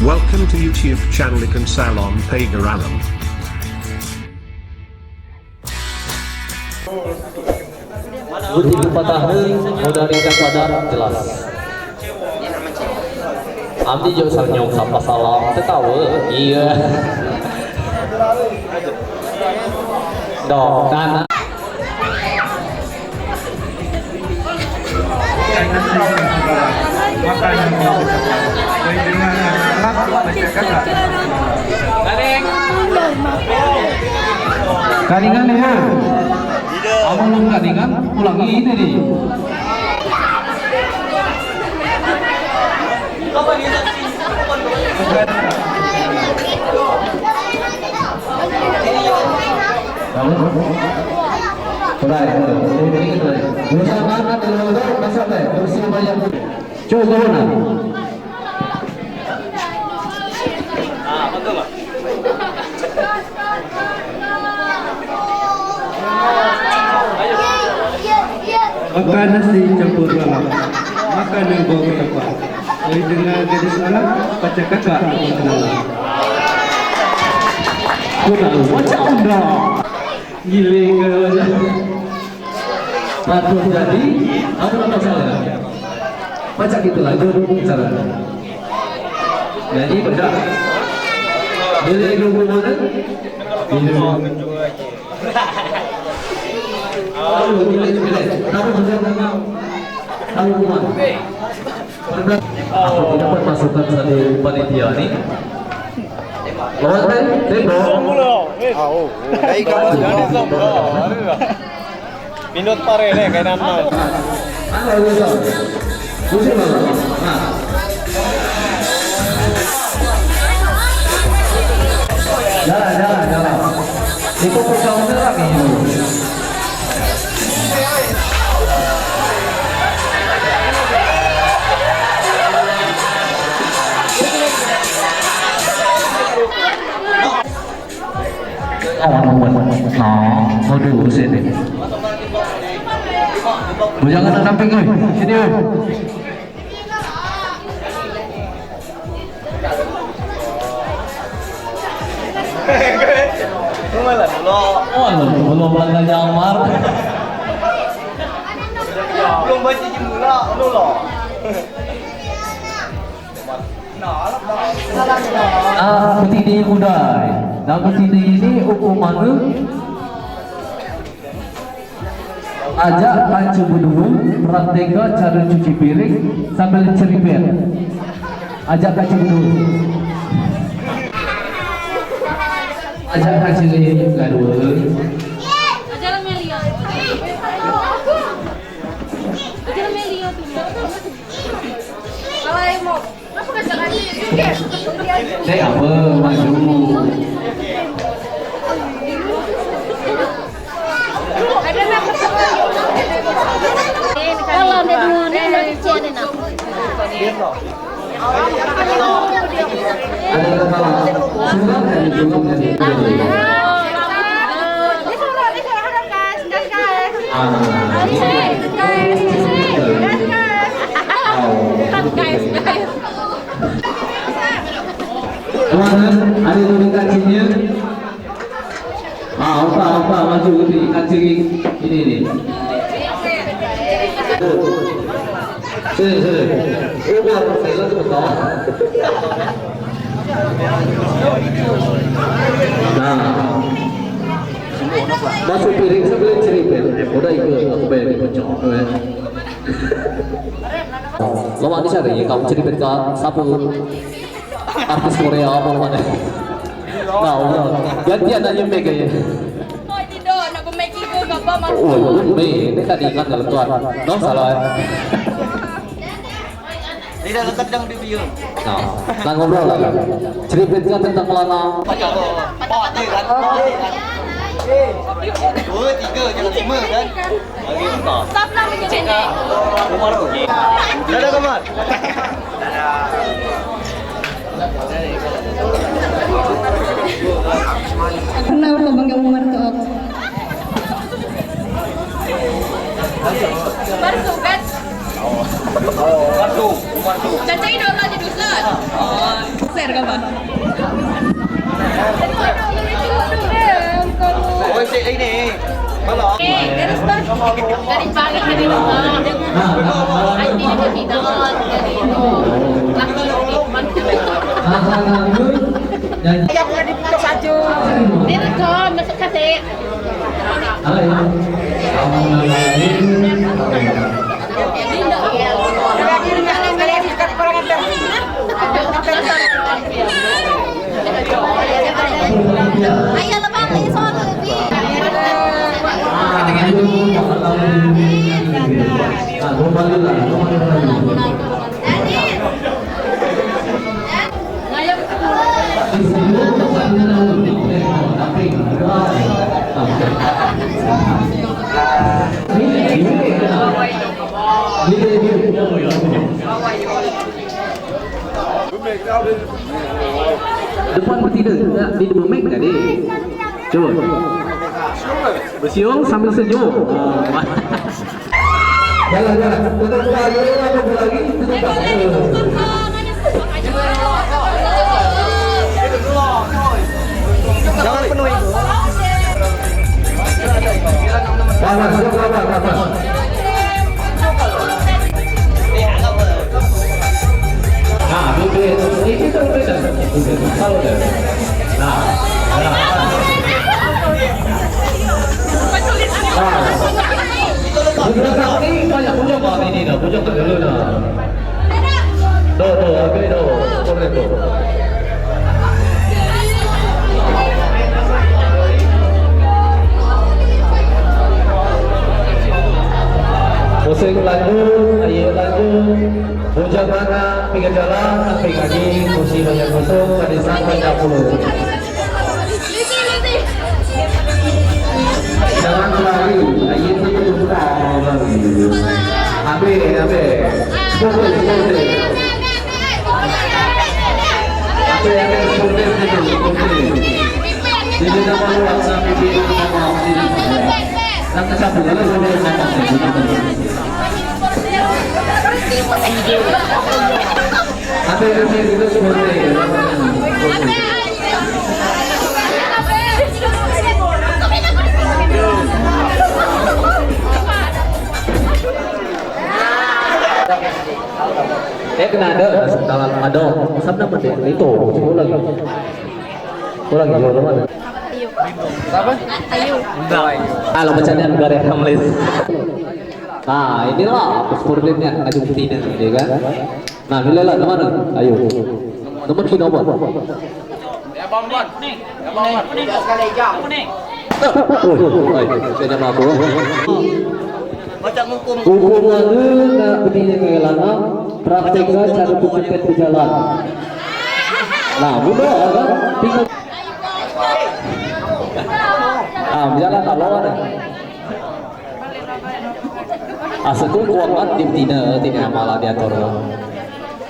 Welcome to YouTube channel Ikan Salon Pagaralam. Budi patahnya modal ringkas padar jelas. Abdi jo sarnyong sapa salam tetawa iya. Dok kana Karingan ya. Abang belum karingan, pulang ini nih. Makan nasi campur lalap, makan yang bawa ketapa. Dari dengar gadis alam, baca kakak akan kenalan. Kurang baca unda, giling ke. Patuh jadi, apa masalah? Baca gitu lagi cara. Jadi beda. Dari grup mana? aku dapat masukan dari panitia ini. Lawan teh, Minut pare nih kayak nama. Jalan. Itu pusat terang ini. Mau dulu sini. Jangan namping oi, sini oi. Belum lagi nyamar. Belum baca jemula, lu loh. Petini budai. Nah petini ini hukumannya ajak kancu dulu praktika cara cuci piring sambil ceripet. Ajak kancu dulu. Ajak kancu gaduh. Ajaran Melia. Ajaran Melia tuh. Kalau mau, apa ngajak aja? Saya apa maju. Ada nak kalau ada dua ni nak kecil ni nak. Ada kepala surat dan juga dari Teman-teman, ada tulis kacinya. Apa maju di kaci ini nih. Sini. Biar saya lagi betul. Nah, masuk piring sebelah ceripet. Udah ikut aku bayar di pojok. Lama di sana ya, kamu ceripet ke sapu artis Korea apa mana? Nah, gantian aja Mega ya. Oh tidak, nak make itu gapa mas. Oh, ini tadi kan dalam tuan. No salah. Tidak letak dang di video. Nah ngobrol lah. Cerita tentang pelana. Baca apa? Pot ni kan. Dua, tiga, jangan lima kan? Lagi entah. Stop lah menjadi ni. Kumar okey. Dadah Kumar. Pernah aku bangga umar tu aku. Baru kan? Oh, kartu, Kumar tu. Caca ini orang jadi Share ka ba? Ôi chị đây nè. Bao lọ. Garis bagay ka rin ako. Ay, hindi ko dito. Lakot-lakot ka rin. Kaya ko na dito sa ajo. Dito ko, masuk kasi. Ayan na ba? Ayan sa mga Depan bertiga di bermain tadi. Coba. Bersiung sambil senyum. Jalan. Tutup lagi. Jangan penuhi. Banyak pujuk ini dah, pujuk dulu dah. Correcto. Pusing lanjut, ayo lanjut. Puncak mana, pinggir jalan, sampai kaki, kursi banyak kosong, ada sampai 60. Jangan lari, ayo itu buka lagi. Abe. Sporter. Jadi nama luar sampai di nama ini. Nanti satu lagi sudah nama ini. Abe itu sporter. kena ada dalam ada sabda penting itu ulang jual mana apa Ayo. kalau bacanya negara yang kamlis nah inilah sportnya ada buktinya ya kan nah nilai lah mana ayo teman kita apa Ya bombon nih. Ya bombon nih. Sekali jam nih. Saya nama aku Macam hukum. hubungan na berdiri ke lana prakteknya cara pemecet berjalan nah mudah kan tinggal jalan kalau ada asal kuat di tidak malah diatur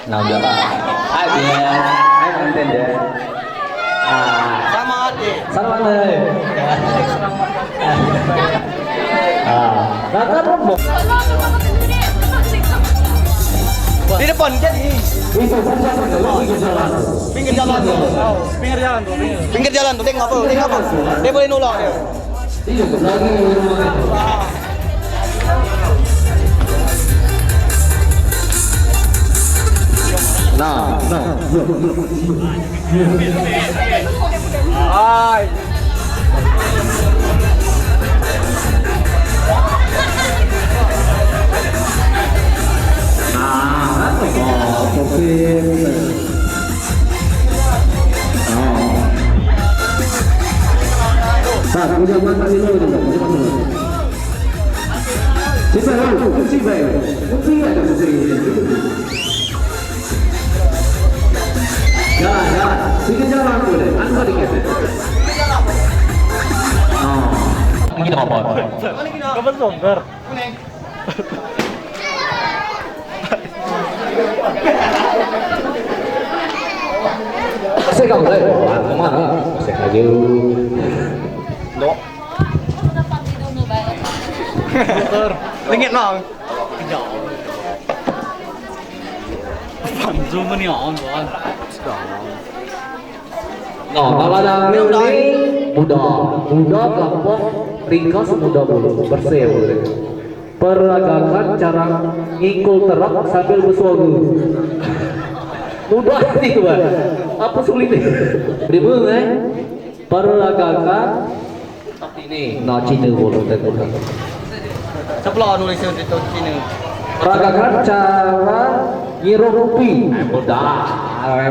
nah jalan aja konten deh Sama adik. sama deh nah kan rombong Di depan jadi. Pinggir jalan tuh. Pinggir jalan tuh. Tengok apa? Dia boleh nolak dia. nah Hai. Kemudian mata dulu juga. Sisa dulu, kunci baik. Kunci ada kunci. Jalan. Sedikit jalan boleh. Anu dikit. Ini apa? Kapan songker? Saya kamu lagi. Kemana? Saya lagi. Ringit bang. Nah, kalau ada muda gampang, ringkas muda bulu, bersih boleh. Peragakan cara ngikul terak sambil bersuara. Mudah ini tuan, apa sulitnya? Beribu peragakan ini, nah Cina bulu tentukan. Sebelah nulis itu sini. Peragakan cara ngirup rupi, mudah.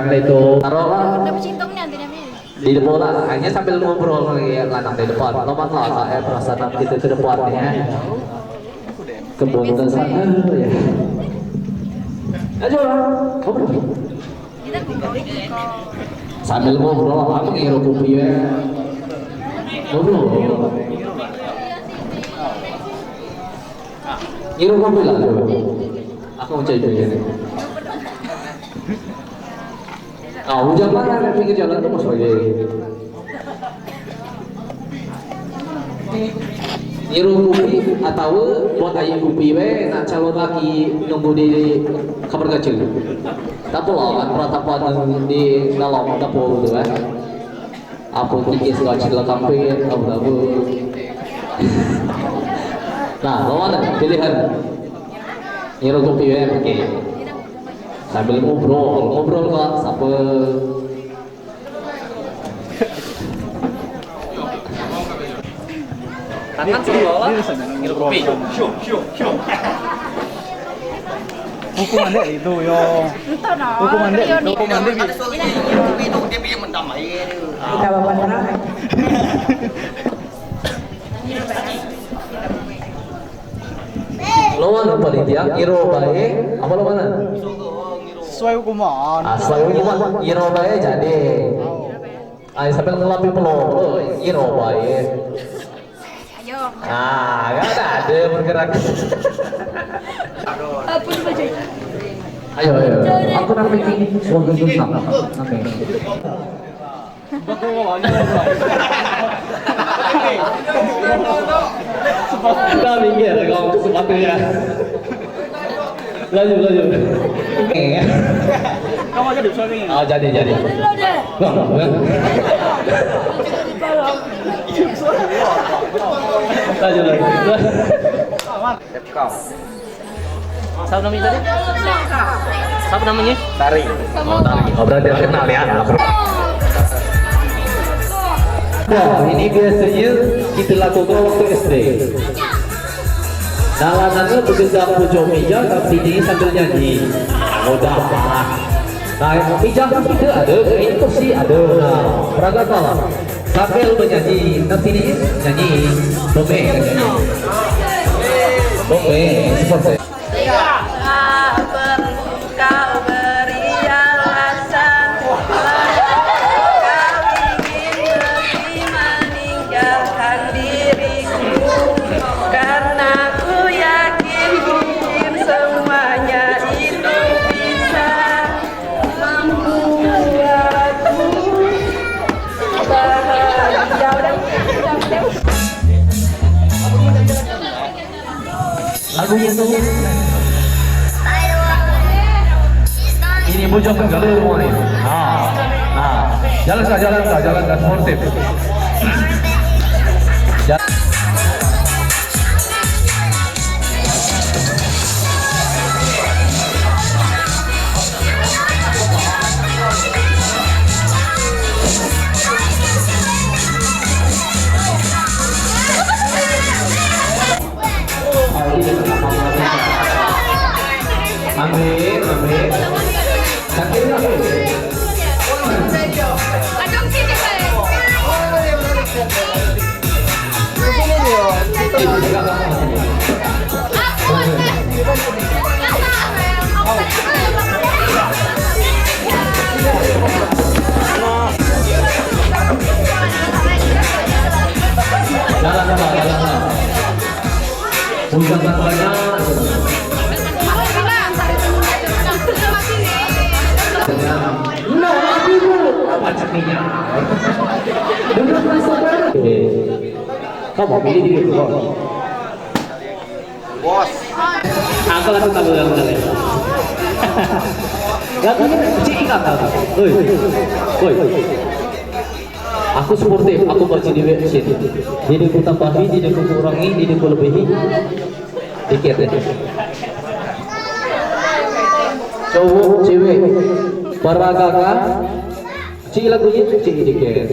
Itu taruhlah. Dapat cintongnya nanti namanya. Di depan lah, hanya sambil ngobrol ya lanang di depan. Lompat lah saya perasaan kita ke depannya. Kebun sana ya. Ayo lah, ngobrol. Kita ngobrol Sambil ngobrol, apa ngirup kopi ya? Ngobrol. Ngirup kopi lah. Aku mau cari ini. Ah, hujan mana di pinggir jalan itu mas lagi. Ngirup kopi atau buat ayam kopi we nak calon lagi nunggu di kamar kecil. Tak perlu kan peratapan di dalam dapur tu kan. Apa tinggi segala cila kampir, abu-abu. Nah, mana pilihan? Ngirup kopi we pakai. Sambil ngobrol lah, siapa? Tangan sebelah ngirup kopi. Hukuman dek itu yo. Entah nah. Hukuman dek Ada suatu itu dia biar mendamai. Kita bawa terang. Lawan apa dia? Iro baik, apa lawan? Sesuai hukuman. Asal hukuman Iro baik jadi. Ay sampai ngelapi peloro, Iro baik. Ayo. Kan ada bergerak. Apa tu baca? Ayo. Aku nak pergi suara susah. Oke. Kita minggir kalau sepatu ya. Lanjut. Kamu aja di sini. Oh jadi. Lanjut. Siapa namanya tadi? Siapa namanya? Tari. Oh berarti kenal ya. Wah, ini biasanya kita lakukan waktu SD. Dalanannya bergerak pojok meja, tapi ini sambil nyanyi. Mudah banget. Nah, meja kan kita ada, ini kursi ada. Nah, peragakan sambil menyanyi. Nanti ini nyanyi. Bombe, seperti. Kau beri alasan meninggalkan diriku karena ku yakin mungkin semuanya itu bisa membuatku bahagia. Lagunya tuh ini bujang galau semua nih. Jalan sportif. Amin. Sakitnya Kadang sini jalan. Bukan banyak. Kamu pilih diri kau. Bos. Aku langsung tahu yang mana. Lagi cik kakak. Oi. Aku sportif, aku baca di website. Jadi aku tambahi, jadi aku kurangi, jadi aku lebihi. Dikit deh. Cowok, cewek, peragakan. Cik lagunya cik dikit.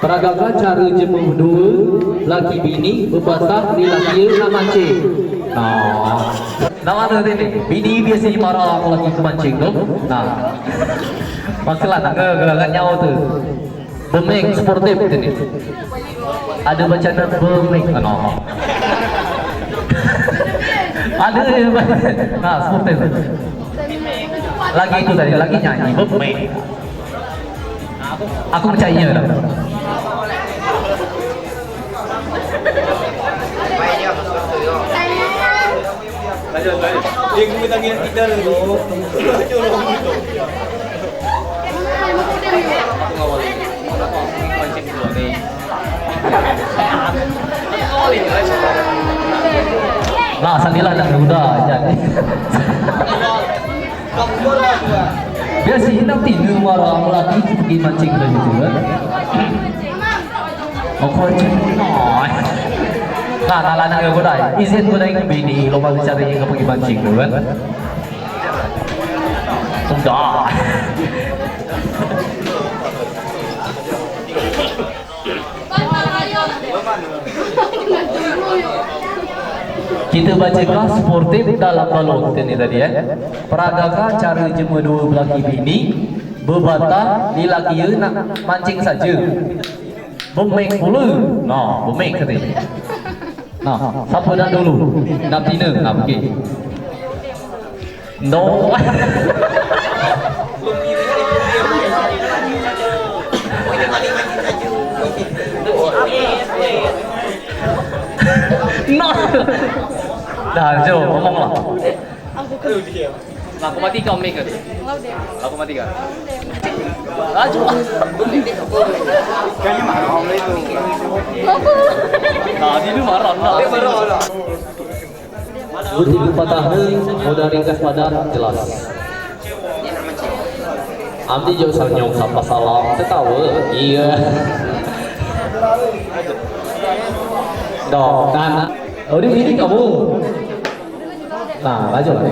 Peragakan cara jemur dua laki bini berbatah di laki nak mancing. Nah, nama tu ni. Bini biasa marah aku lagi mancing tu. Nah, masalah nak gelagat nyawa tu. Bermain sportif tu ni. Ada bacaan bermain. No. Ada nah sportif. Lagi itu tadi, lagi nyanyi bermain. Aku percaya dah. Dia kena tangan kita dulu. Nah, sanilah dah muda jadi. Biasa nak tidur marah lelaki pergi mancing dah gitu kan. Kau cakap nah, anak yang kodai, izin kodai ke bini, lomba bicara yang pergi mancing tu kan. Sudah. Kita baca kelas sportif dalam balon ni tadi Peragakah cara jemur dua belaki bini berbatah di laki nak mancing saja. Bermain pula. Nah, bermain kata. Nah, siapa dah dulu? Nak tina, nak pergi. No. No. Dah, jom ngomonglah. Aku mati kau make ke? Aku mati kan? Laju. Kayaknya marah orang itu. Nah, dia marah lah. Dia marah lah. Buti patah modal ringkas padat jelas. Amdi jauh sanyong sapa salam tertawa. Iya. Dok, kan? Oh, ini kamu. Nah, maju lah.